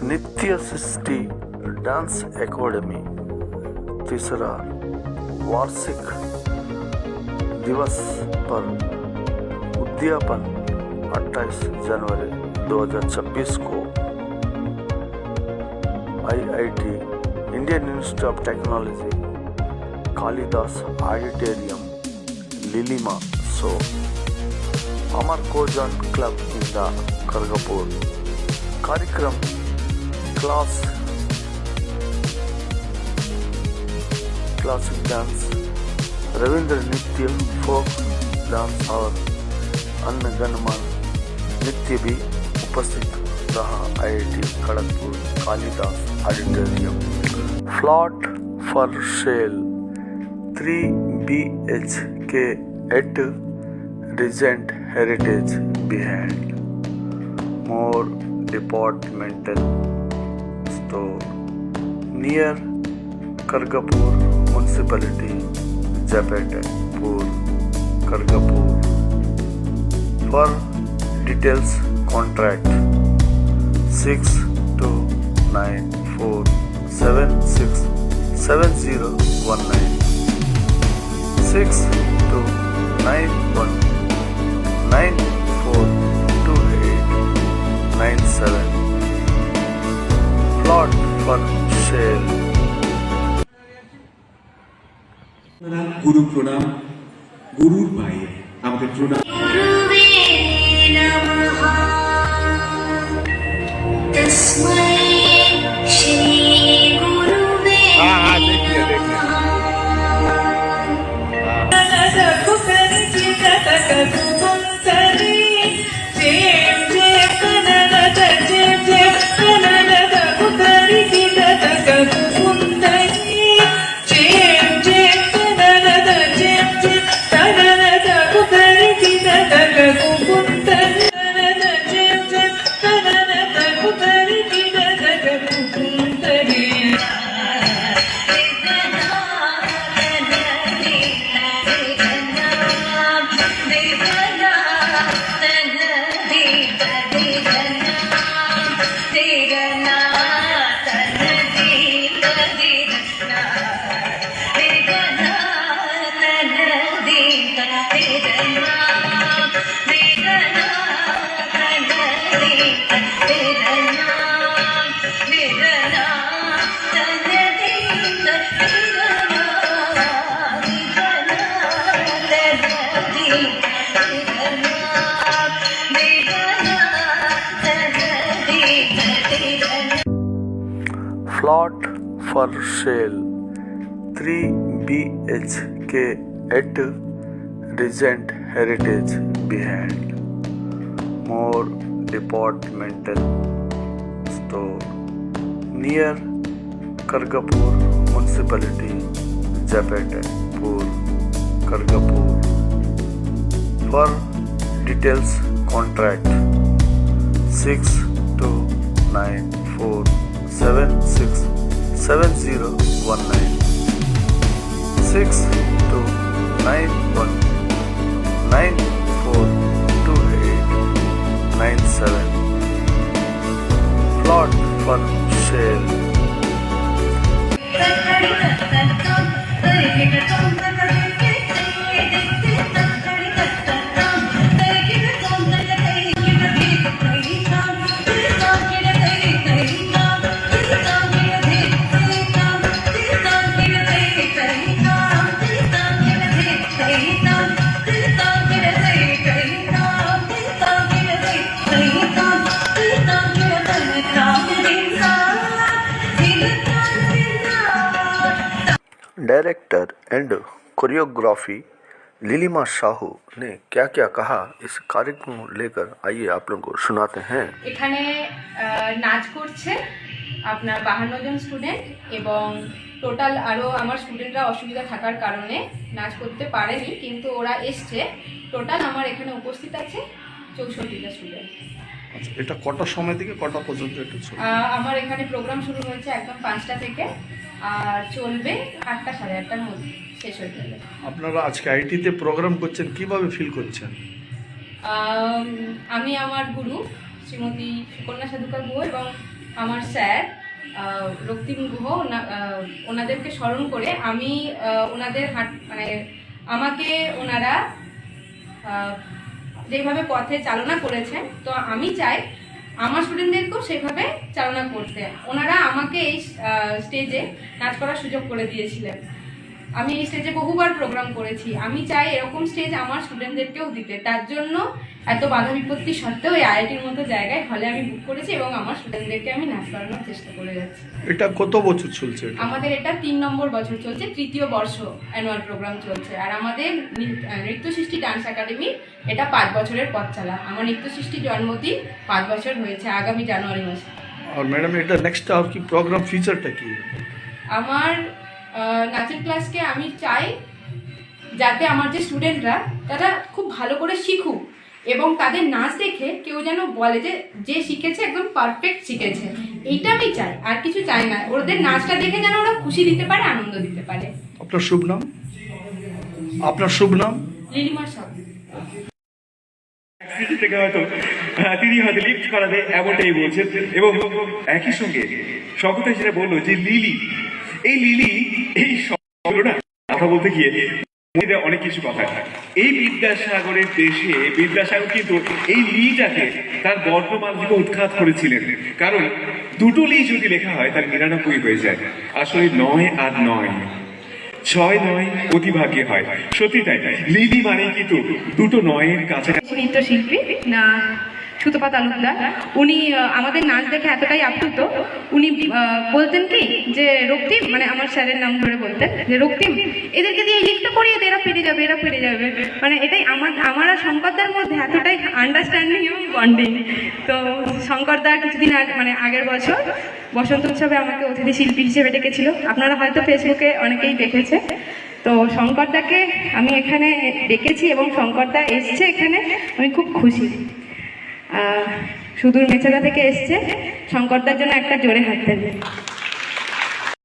नित्य सृष्टि dance academy तीसरा वार्षिक दिवस पर उद्यापन 28 जनवरी 2026 को IIT Indian Institute of Technology Kalidas auditorium Lilima सो अमर कोजन क्लब इंदा करगपूर कार्यक्रम क्लासिक डांस रविंद्र नृत्य फोक डांस और अन्य गणमान्य नृत्य भी उपस्थित रहा। IIT Kharagpur Kalidas auditorium flat for sale 3 BHK at Regent Heritage behind more departmental store near Kargapur municipality Japatpur Kargapur for details contact 6294767019 6291942897 plot for sale। गुरु प्रणाम गुरुर पाए আমাদের প্রণাম। गुरुवे नमः तस्मै श्री गुरुवे Plot for sale 3 BHK at Regent Heritage behind more departmental store near Kargapur municipality Japatpur Kargapur for details contact 6294767019 6291942897 plot for sale। Director and choreography Lilima Sahu ने क्या क्या कहा इस कार्यक्रम को लेकर आइए आप लोगों को सुनाते हैं। এখানে নাচ করছে আপনার 52 জন স্টুডেন্ট এবং টোটাল আরও আমার স্টুডেন্টরা অসুবিধা থাকার কারণে নাচ করতে পারেনি, কিন্তু ওরা এসছে। টোটাল আমার এখানে উপস্থিত আছে 64টা স্টুডেন্ট। আচ্ছা, এটা কটার সময় থেকে কটা পর্যন্ত এটা চলবে? আমার এখানে প্রোগ্রাম শুরু হয়েছে একদম 5টা থেকে আর চলবে 8টা 8:30টার মধ্যে শেষ হয়ে যাবে। আপনারা আজকে আইটিতে প্রোগ্রাম করছেন, কিভাবে ফিল করছেন? আমি আমার গুরু শ্রীমতী সুকন্যা সাধুকার বউ এবং আমার স্যার রক্তিম গুহ ওনাদেরকে স্মরণ করে আমি ওনাদের মানে আমাকে ওনারা যেভাবে পথে চালনা করেছেন, তো আমি চাই আমার স্টুডেন্টদেরকেও সেভাবে চালনা করতে। ওনারা আমাকে এই স্টেজে নাচ করার সুযোগ করে দিয়েছিলেন। আমি এই স্টেজে বহুবার প্রোগ্রাম করেছি, আমি চাই এরকম স্টেজ আমার স্টুডেন্টদেরকেও দিতে। তার জন্য এত বাধা বিপত্তি সত্ত্বেও এই আইআইটির মতো জায়গায় হলে আমি বুক করেছি এবং আমার স্টুডেন্টদেরকে আমি নাচ করানোর চেষ্টা করে যাচ্ছি। এটা কত বছর চলছে এটা? আমাদের এটা 3 নম্বর বছর চলছে, 3য় বর্ষ অ্যানুয়াল প্রোগ্রাম চলছে। আর আমাদের নৃত্য সৃষ্টি ডান্স একাডেমি এটা 5 বছরের পথ চালা। আমার নৃত্য সৃষ্টি জন্মদিন 5 বছর হয়েছে আগামী জানুয়ারি মাসে। আর ম্যাডাম এটা নেক্সট আর কি প্রোগ্রাম ফিচারটা কি? আমার নাচের ক্লাসকে আমি চাই যাতে আমার যে স্টুডেন্টরা তারা খুব ভালো করে শিখুক এবং তাদের নাচ দেখে কেউ যেন বলে যে শিখেছে একদম পারফেক্ট শিখেছে। এইটা আমি চাই, আর কিছু চাই না। ওদের নাচটা দেখে যেন ওরা খুশি দিতে পারে, আনন্দ দিতে পারে। আপনার শুভ নাম? আপনার শুভ নাম? লিলিমা সাউ। থেকে হয়তো তিনি হয়তো লিফট করাবে এমনটাই বলছেন, এবং একই সঙ্গে সকলে যেটা বললো যে লিলি, এই লিলি এই শব্দটা কথা বলতে গিয়ে অনেক কিছু কথা। এই বিদ্যাসাগরের দেশে বিদ্যাসাগর কিন্তু এই লিটাকে তার বর্ণমাল থেকে উৎখাত করেছিলেন, কারণ দুটো লি যদি লেখা হয় তার 99 হয়ে যায়। আসলে 9 আর 9, 6 9 অতিভাগ্যে হয়। সত্যি তাই, লিলি মানে কিন্তু দুটো 9-এর কাছাকাছি। নৃত্যশিল্পী না সুতপা তালুকদার, উনি আমাদের নাচ দেখে এতটাই আপ্লুত, উনি বলতেন কি যে রক্তিম, মানে আমার স্যারের নাম ধরে বলতেন যে রক্তিম এদেরকে দিয়ে এই লিখতে করিয়ে এরা পেরে যাবে, এরা পেরে যাবে। মানে এটাই আমার আর শঙ্করদার মধ্যে এতটাই আন্ডারস্ট্যান্ডিং এবং বন্ডিং। তো শঙ্করদার কিছুদিন আগে, মানে আগের বছর বসন্ত উৎসবে আমাকে অতিথি শিল্পী হিসেবে ডেকেছিল। আপনারা হয়তো ফেসবুকে অনেকেই দেখেছে। তো শঙ্করদাকে আমি এখানে ডেকেছি এবং শঙ্করদা এসছে এখানে, আমি খুব খুশি। সুদূর মেচেদা থেকে এসছে, শঙ্করদার জন্য একটা জোরে হাত দেবে।